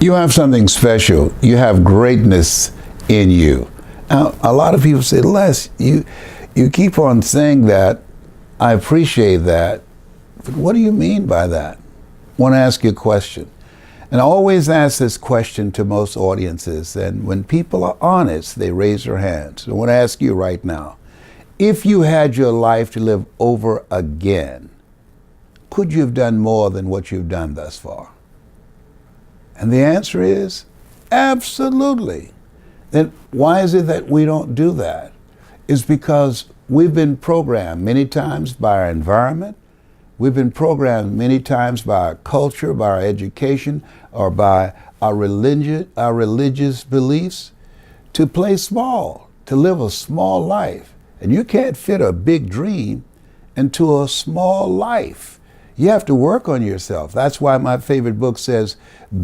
You have something special. You have greatness in you. Now, a lot of people say, Les, you keep on saying that. I appreciate that. But what do you mean by that? I want to ask you a question. And I always ask this question to most audiences. And when people are honest, they raise their hands. I want to ask you right now, if you had your life to live over again, could you have done more than what you've done thus far? And the answer is absolutely. Then why is it that we don't do that? It's because we've been programmed many times by our environment. We've been programmed many times by our culture, by our education, or by our religious beliefs to play small, to live a small life. And you can't fit a big dream into a small life. You have to work on yourself. That's why my favorite book says,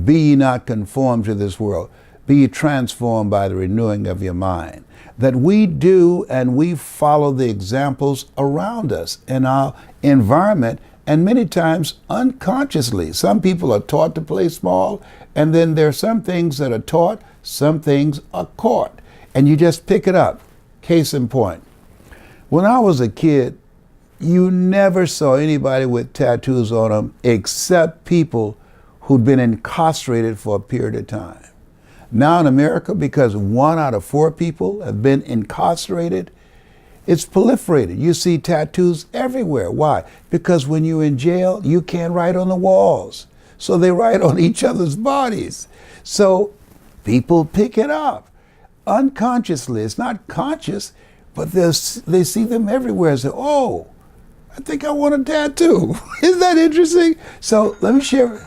be ye not conformed to this world. Be ye transformed by the renewing of your mind. That we do and we follow the examples around us in our environment, and many times unconsciously. Some people are taught to play small, and then there are some things that are taught, some things are caught, and you just pick it up. Case in point. When I was a kid, you never saw anybody with tattoos on them except people who'd been incarcerated for a period of time. Now in America, because 1 out of 4 people have been incarcerated, it's proliferated. You see tattoos everywhere. Why? Because when you're in jail, you can't write on the walls. So they write on each other's bodies. So people pick it up unconsciously. It's not conscious, but they see them everywhere and say, oh, I think I want a tattoo. Isn't that interesting? So let me share.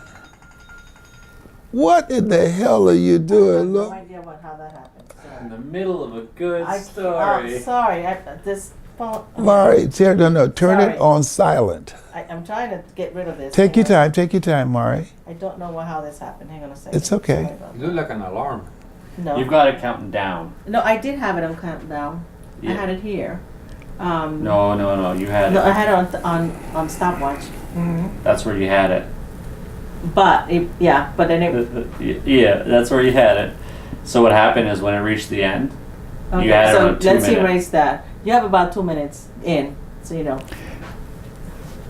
What in the hell are you doing? I have no idea about how that happened. In the middle of a good story. Sorry, this phone. Mari, turn Sorry. it on silent. I'm trying to get rid of this. Take your time, Mari. I don't know how this happened. Hang on a second. It's okay. Sorry about You look like an alarm. that. No. You've got it counting down. No, I did have it on countdown. Yeah. I had it here. No. You had No, I it. had it on stopwatch. That's where you had it. But then it. Yeah, that's where you had it. So what happened is when it reached the end, Okay, you had it so on 2 let's minutes. erase that. You have about 2 minutes in, so you know.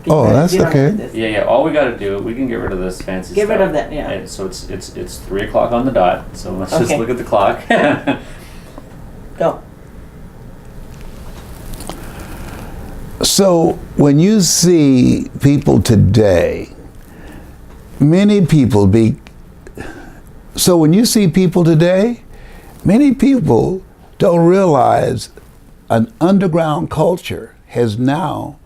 Oh, that's okay. Yeah. All we got to do, we can get rid of this fancy Get stuff. rid of that, yeah. And so it's 3 o'clock on the dot. So let's just Okay. look at the clock. Go. So when you see people today, many people don't realize an underground culture has now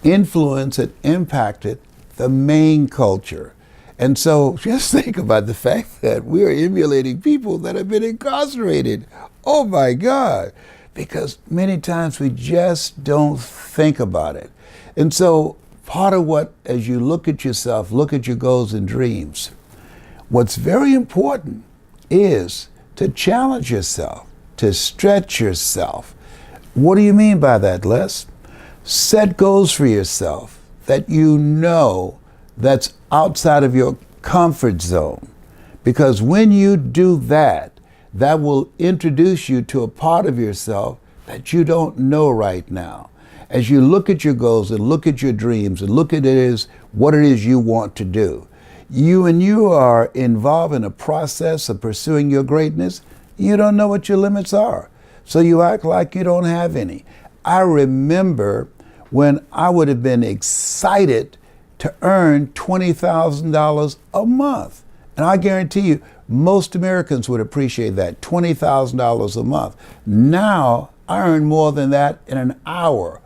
influenced and impacted the main culture. And so just think about the fact that we're emulating people that have been incarcerated. Oh my God. Because many times we just don't think about it. And so part of what, as you look at yourself, look at your goals and dreams, what's very important is to challenge yourself, to stretch yourself. What do you mean by that, Les? Set goals for yourself that you know that's outside of your comfort zone. Because when you do that, that will introduce you to a part of yourself that you don't know right now. As you look at your goals and look at your dreams and look at what it is you want to do, you are involved in a process of pursuing your greatness, you don't know what your limits are. So you act like you don't have any. I remember when I would have been excited to earn $20,000 a month. And I guarantee you, most Americans would appreciate that, $20,000 a month. Now, I earn more than that in an hour.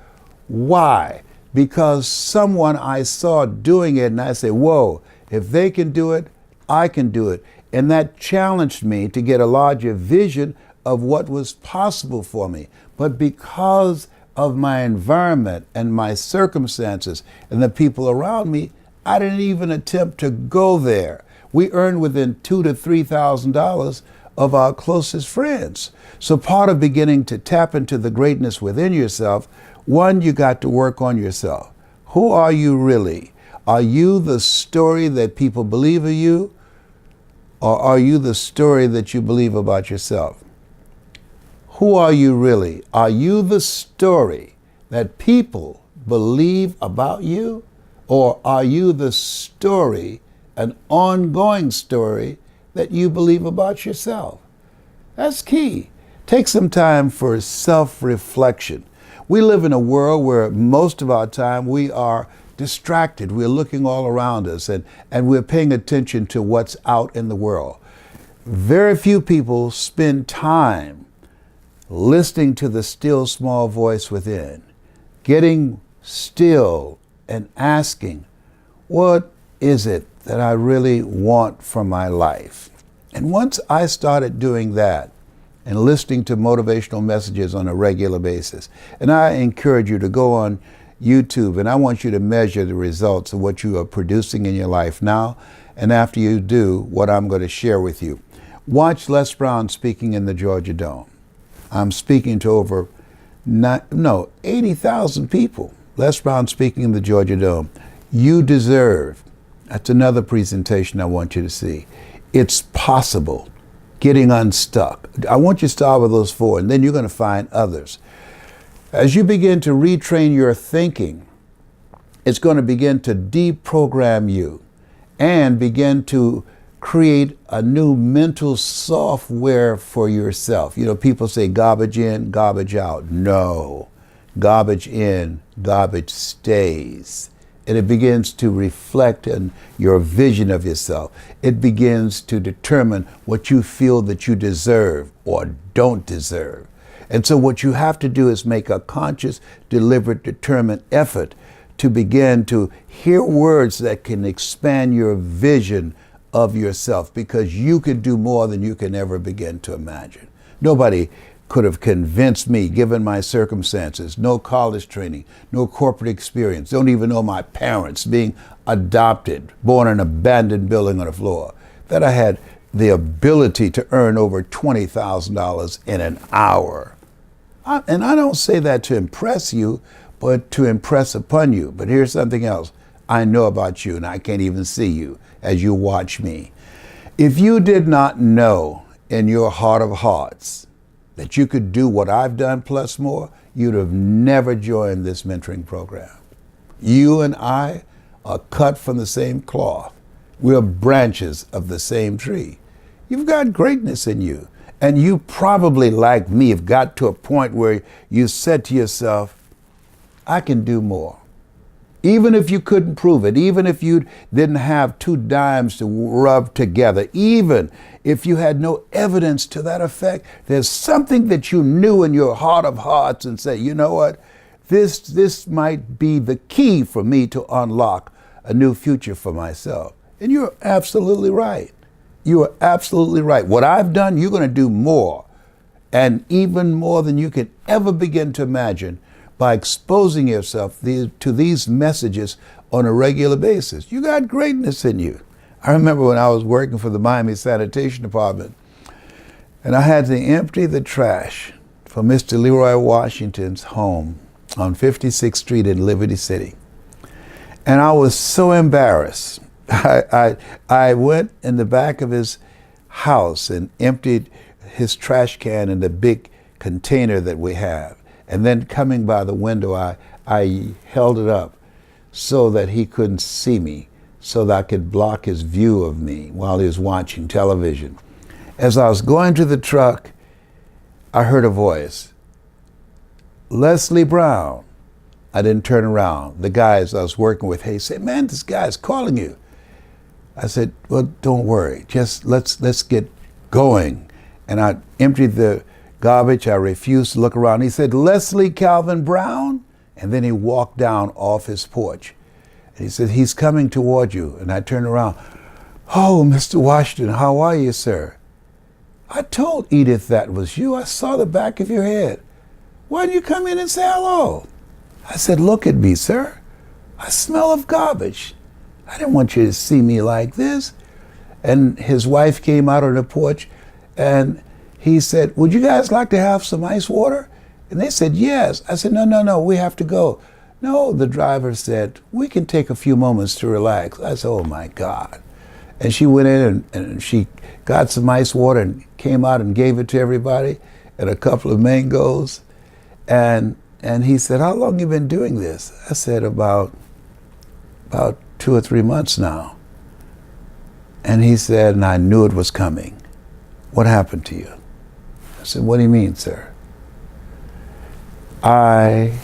Why? Because someone I saw doing it and I said, whoa, if they can do it, I can do it. And that challenged me to get a larger vision of what was possible for me. But because of my environment and my circumstances and the people around me, I didn't even attempt to go there. We earned within $2,000 to $3,000 of our closest friends. So part of beginning to tap into the greatness within yourself, one, you got to work on yourself. Who are you really? Are you the story that people believe of you? or are you the story that you believe about yourself? Who are you really? Are you the story that people believe about you? Or are you the story, an ongoing story that you believe about yourself? That's key. Take some time for self-reflection. We live in a world where most of our time we are distracted. We're looking all around us and we're paying attention to what's out in the world. Very few people spend time listening to the still small voice within, getting still and asking, what is it that I really want from my life? And once I started doing that and listening to motivational messages on a regular basis, and I encourage you to go on YouTube, and I want you to measure the results of what you are producing in your life now, and after you do what I'm going to share with you. Watch Les Brown speaking in the Georgia Dome. I'm speaking to over 80,000 people. Les Brown speaking in the Georgia Dome. You deserve. That's another presentation I want you to see. It's possible. Getting unstuck. I want you to start with those 4, and then you're going to find others. As you begin to retrain your thinking, it's going to begin to deprogram you and begin to create a new mental software for yourself. You know, people say garbage in, garbage out. No. Garbage in, garbage stays. And it begins to reflect on your vision of yourself. It begins to determine what you feel that you deserve or don't deserve. And so what you have to do is make a conscious, deliberate, determined effort to begin to hear words that can expand your vision of yourself, because you can do more than you can ever begin to imagine. Nobody could have convinced me, given my circumstances, no college training, no corporate experience, don't even know my parents, being adopted, born in an abandoned building on the floor, that I had the ability to earn over $20,000 in an hour. And I don't say that to impress you, but to impress upon you. But here's something else. I know about you, and I can't even see you as you watch me. If you did not know in your heart of hearts that you could do what I've done plus more, you'd have never joined this mentoring program. You and I are cut from the same cloth. We're branches of the same tree. You've got greatness in you. And you probably, like me, have got to a point where you said to yourself, I can do more. Even if you couldn't prove it, even if you didn't have 2 dimes to rub together, even if you had no evidence to that effect, there's something that you knew in your heart of hearts and say, you know what, this might be the key for me to unlock a new future for myself. And you're absolutely right. You are absolutely right. What I've done, you're going to do more, and even more than you could ever begin to imagine, by exposing yourself to these messages on a regular basis. You got greatness in you. I remember when I was working for the Miami Sanitation Department, and I had to empty the trash for Mr. Leroy Washington's home on 56th Street in Liberty City. And I was so embarrassed. I went in the back of his house and emptied his trash can in the big container that we have. And then coming by the window, I held it up so that he couldn't see me, so that I could block his view of me while he was watching television. As I was going to the truck, I heard a voice, Leslie Brown. I didn't turn around. The guys I was working with, he said, man, this guy's calling you. I said, well, don't worry, just let's get going. And I emptied the garbage. I refused to look around. He said, Leslie Calvin Brown? And then he walked down off his porch. And he said, he's coming toward you. And I turned around. Oh, Mr. Washington, how are you, sir? I told Edith that was you. I saw the back of your head. Why didn't you come in and say hello? I said, look at me, sir. I smell of garbage. I didn't want you to see me like this. And his wife came out on the porch, and he said, would you guys like to have some ice water? And they said, yes. I said, no, we have to go. No, the driver said, we can take a few moments to relax. I said, oh my God. And she went in and she got some ice water and came out and gave it to everybody and a couple of mangoes. And he said, how long you been doing this? I said, about 2 or 3 months now. And he said, and I knew it was coming. What happened to you? I said, what do you mean, sir? I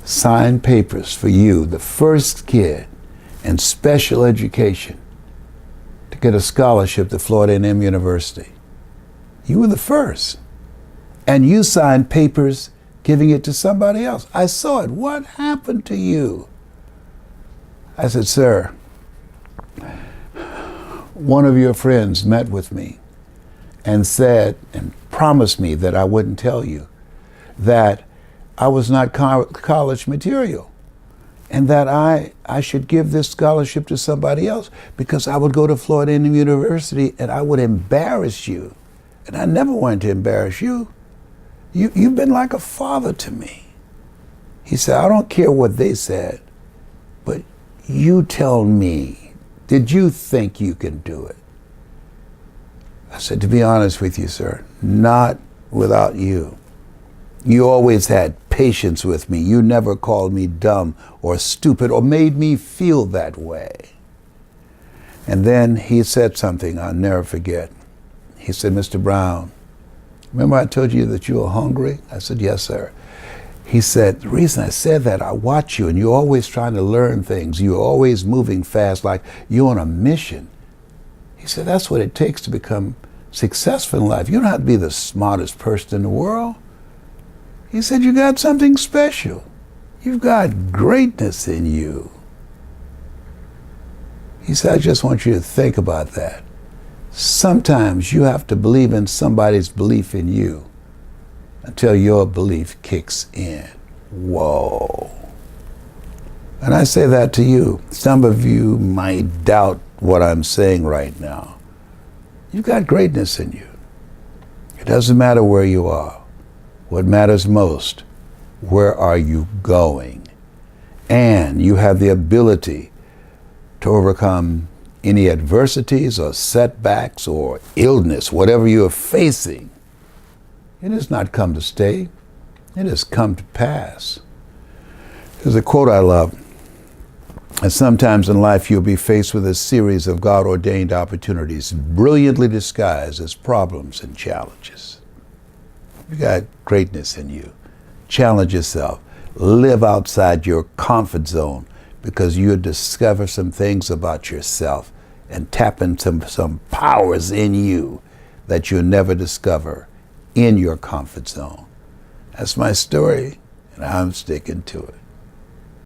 signed papers for you, the first kid in special education, to get a scholarship to Florida A&M University. You were the first. And you signed papers giving it to somebody else. I saw it. What happened to you? I said, sir, one of your friends met with me and said and promised me that I wouldn't tell you that I was not college material and that I should give this scholarship to somebody else because I would go to Florida A&M University and I would embarrass you. And I never wanted to embarrass you. You've been like a father to me. He said, I don't care what they said, but you tell me, did you think you can do it? I said, to be honest with you, sir, not without you. You always had patience with me. You never called me dumb or stupid or made me feel that way. And then he said something I'll never forget. He said, Mr. Brown, remember I told you that you were hungry? I said, yes, sir. He said, the reason I said that, I watch you and you're always trying to learn things. You're always moving fast like you're on a mission. He said, that's what it takes to become successful in life. You don't have to be the smartest person in the world. He said, you got something special. You've got greatness in you. He said, I just want you to think about that. Sometimes you have to believe in somebody's belief in you until your belief kicks in. Whoa. And I say that to you. Some of you might doubt what I'm saying right now. You've got greatness in you. It doesn't matter where you are. What matters most, where are you going? And you have the ability to overcome any adversities or setbacks or illness, whatever you are facing. It has not come to stay. It has come to pass. There's a quote I love. And sometimes in life you'll be faced with a series of God-ordained opportunities, brilliantly disguised as problems and challenges. You got greatness in you. Challenge yourself. Live outside your comfort zone because you'll discover some things about yourself and tap into some powers in you that you'll never discover in your comfort zone. That's my story, and I'm sticking to it.